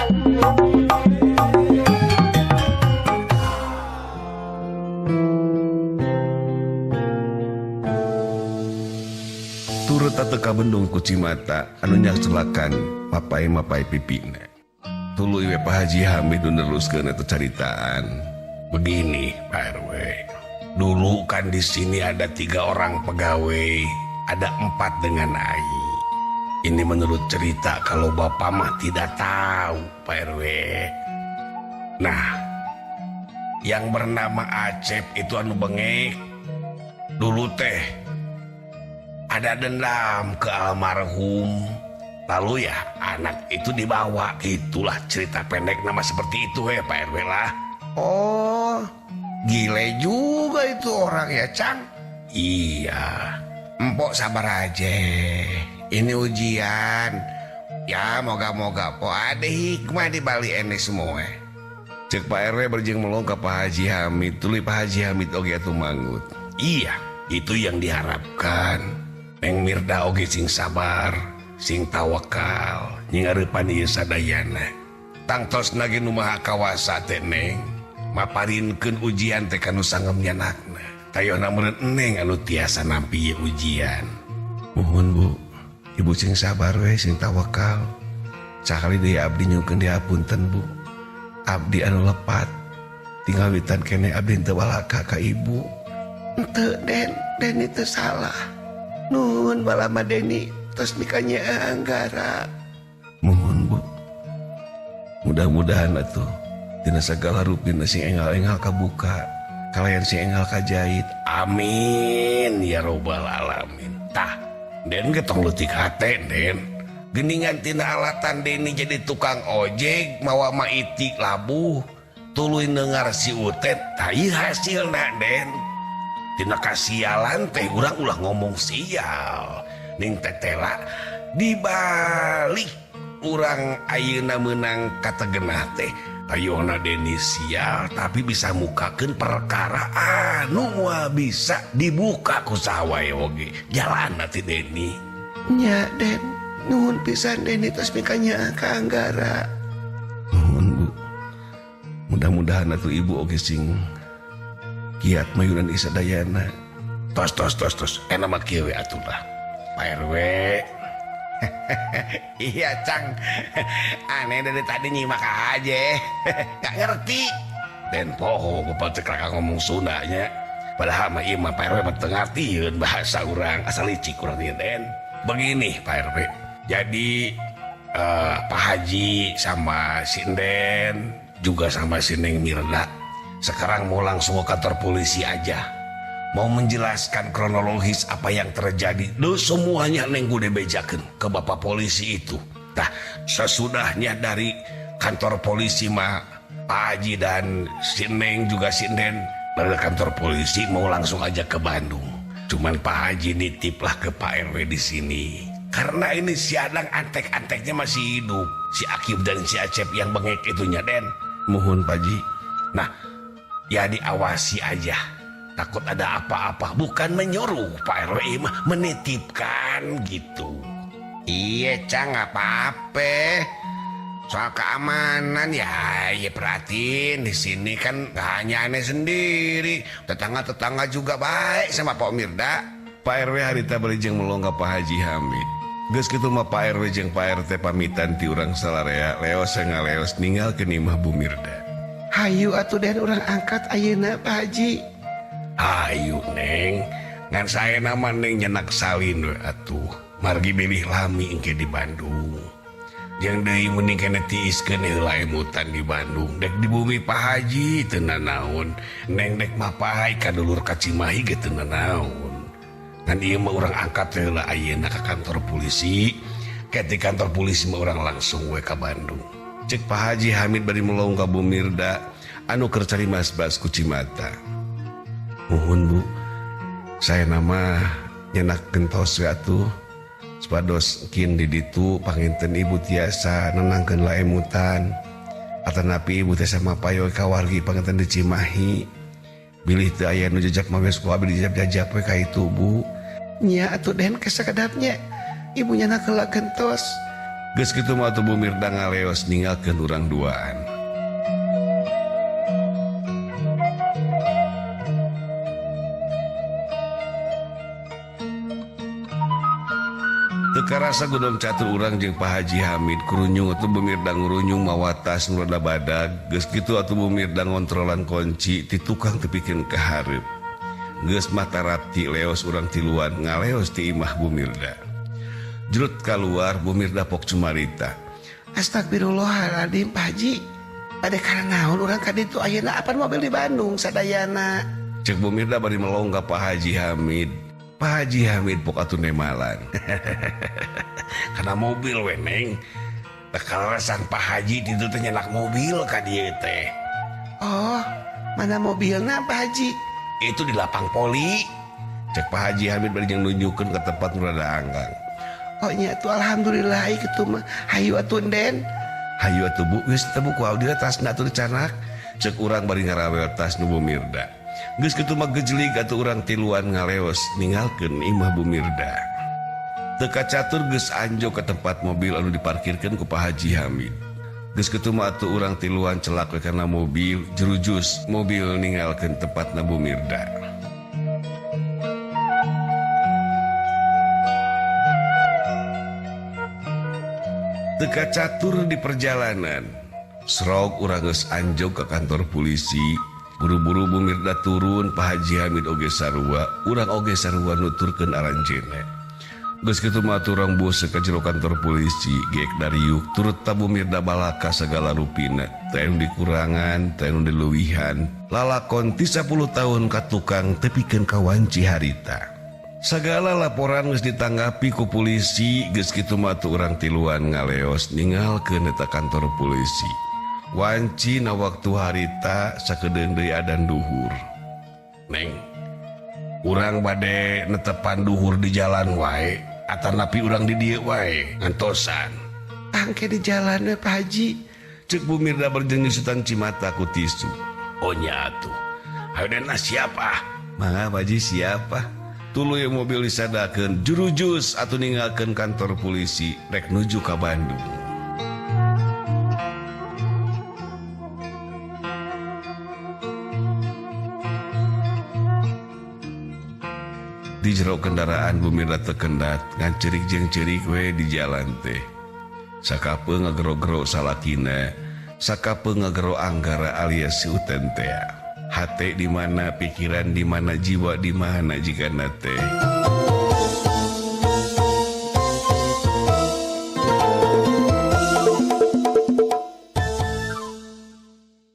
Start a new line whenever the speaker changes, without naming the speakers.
Turut teka bendung kucimata anu nyakselakan mapai pipina. Tuluy we Pak Haji Hamid neruskeun eta caritaan. Begini Pak RW. Dulu kan di sini ada 3 orang pegawai, ada 4 dengan Ai. Ini menurut cerita, kalau Bapak mah tidak tahu Pak RW. Nah, yang bernama Acep itu anu bengek. Dulu teh ada dendam ke almarhum. Lalu ya anak itu dibawa. Itulah cerita pendek nama seperti itu ya Pak RW lah. Oh, gile juga itu orang ya Cang. Iya, empok sabar aja. Ini ujian. Ya moga-moga po ada hikmah di balik ini semua. Cek Pak RW berjeng melong ke Pak Haji Hamid. Tuluy Pak Haji Hamid oge atuh manggut. Iya, itu yang diharapkan. Neng Mirda oge sing sabar, sing tawakal, nyingareupan ieu sadayana. Tangtosna ge nu maha kawasa teh Neng, maparinkeun ujian teh kanu sangem nyanakna. Tayona meureun Neng anu tiasa nampi ieu ujian. Mohon Bu, Ibu sing sabar we, sing tawakal. Sakali deui abdi nyukeun dihapunten Bu. Abdi anu lepat, tinggal witan kene abdi teu walaka ka Ibu. Henteu Den itu salah. Nuhun balama Deni tos mikanya Anggara. Mohon Bu, mudah-mudahan atuh tina sagala rupina sing engal-engal kabuka, kalayan sing engal kajait. Amin ya robbal alamin. Tah, Den getong leutik hate Den. Geningan tina alatan Deni jadi tukang ojek mawa maiti labuh. Tuluy nengar si Utet, tah ieu hasilna Den. Tina kasialan teh urang ulah ngomong sial. Ning tetela dibalik urang ayeuna meunang kategenah teh tayona Deni sial tapi bisa mukakeun perkara anu moal bisa dibuka ku sawae oge. Jalanna ti Deni. Nya Den, nuhun pisan Deni tos mikanya ka Anggara. Nuhun Bu. Mudah-mudahan atuh Ibu oge sing kiat mayunan isadayana. Tos. Enak mah kieu we atuh lah. Pak RW. Iya Cang. Aneh dari tadi nyimak aja. Gak ngerti. Den poho gua cek kakak ngomong Sundanya. Padahal mah ieu mah Pak RW mah teu ngartieun bahasa urang, asal licik urang ieu Den. Begini Pak RW. Jadi Pak Haji sama si Den juga sama si Neng Mirda sekarang mau langsung ke kantor polisi aja. Mau menjelaskan kronologis apa yang terjadi. Duh, semuanya Neng gue bejakeun ke bapak polisi itu. Nah, sesudahnya dari kantor polisi mah Pak Haji dan si Neng juga si Den dari kantor polisi mau langsung aja ke Bandung. Cuman Pak Haji nitiplah ke Pak RW di sini. Karena ini si Adang antek-anteknya masih hidup. Si Akib dan si Acep yang bengek itunya Den. Mohon Pak Haji. Nah, ya diawasi aja, takut ada apa-apa. Bukan menyuruh Pak RW mah, menitipkan gitu. Iya Cang, apa-apa. Soal keamanan ya perhatiin di sini kan gak hanya aneh sendiri, tetangga-tetangga juga baik sama Pak Mirda. Pak RW harita berijeng melongga Pak Haji Hamid. Geus kitu mah Pak RW jeung Pak RT pamitan ti urang salarea leos ngaleos ninggalkeun imah Bu Mirda. Hayu atuh Den urang angkat ayeuna Pak Haji. Hayu Neng, ngan saya nama Neng nyenak salin we atuh. Margi bilih lami engke di Bandung. Yang deui mending kene tiiskeun heula emutan di Bandung. Dek di bumi Pak Haji teu nanaon. Neng dek mapai ka dulur ka Cimahi ge teu nanaon. Ngan ieu mah urang angkat heula ayeuna ka kantor polisi. Ke di kantor polisi mah urang langsung we ka Bandung. Cek Pak Haji Hamid bari melong ka Bu Mirda anu keur cari mas-bas ku Cimata. Mohon Bu, saya nama nyenak gentos we atuh. Supados kin di ditu panginten Ibu tiasa nenangkeun laemutan. Atanapi Ibu tiasa mapayo ka wargi panginten di Cimahi. Bilih teu aya nu jejak mah wes ku abdi dijab-jajab we ka itu Bu. Nya atuh Den kesakadarnya Ibu nyenak heula gentos. Geus kitu mah tuh Bumirda ngaleos ninggalkeun urang duaan. Teu karasa godom catur urang jeung Pak Haji Hamid kurunyung atuh Bumirda ngurunyung mawa tas nu rada badag. Geus kitu atuh Bumirda ngontrolan kunci ti tukang tepikeun ka hareup. Geus mata rati leos urang tiluan ngaleos ti imah Bumirda. Jrut kaluar Bumirda pok cumarita. Astagfirullahaladzim Pak Haji. Pada karena naon urang ka ditu ayeuna apan mobil di Bandung sadayana. Cek Bumirda bari melong ka Pak Haji Hamid. Pak Haji Hamid pok atuh nemalan. Karena mobil we Neng. Tekarasan Pak Haji ditu teh nyenak mobil ka dieu teh. Oh, mana mobilna Pak Haji? Itu di lapang poli. Cek Pak Haji Hamid bari jeung nunjukeun ke tempat nu rada anggang. Oh nya tuh alhamdulillah kitu mah. Hayu atuh Den. Hayu atuh Bu, geus teu Bu ku audina tasna atuh dicanak. Cek urang bari ngaraweot tas nu Bumirda. Geus kitu mah gejlig atuh urang tiluan ngaleos ninggalkeun imah Bumirda. Teu kacatur geus anjog ke tempat mobil anu diparkirkeun ku Pak Haji Hamid. Geus kitu mah atuh urang tiluan celak we kana mobil, jerujus mobil ninggalkeun tempatna Bumirda. Teka catur di perjalanan serog urang geus anjog ke kantor polisi. Buru-buru Bumirda turun, Pak Haji Hamid oge sarua, urang oge sarua nuturkeun aranjeunna. Geus kitu mah urang bose ka jero kantor polisi geek dariuk turut ta Bumirda balaka sagala rupina, teu anu dikurangan, teu anu dileuwihan. Lalakon ti 10 tahun ka tukang tepikeun ka wanci harita. Sagala laporan geus ditanggapi ku polisi. Geus kitu mah urang tiluan ngaleos ninggalkeun eta kantor polisi. Wanci na waktu harita sakedeung deui adan duhur. Neng, urang bade netepan duhur di jalan wae, atanapi urang di dieu wae ngantosan. Angke di jalan we Pak Haji. Cek Bumirda berjeung nyusutan cimata ku tisu. Oh nya atuh. Hayu den siapa? Mangga Pak Haji siapa? Tuluy mobil disadakeun jurujus atuh ninggalkeun kantor polisi rek nuju ka Bandung. Di jero kendaraan Bumirda teu kendat ngan cerik jeung cerik we di jalan teh. Sakapeung ngagero-gero salakina, sakapeung ngagero Anggara alias si Utentea. Hate di mana, pikiran di mana, jiwa di mana jika nate.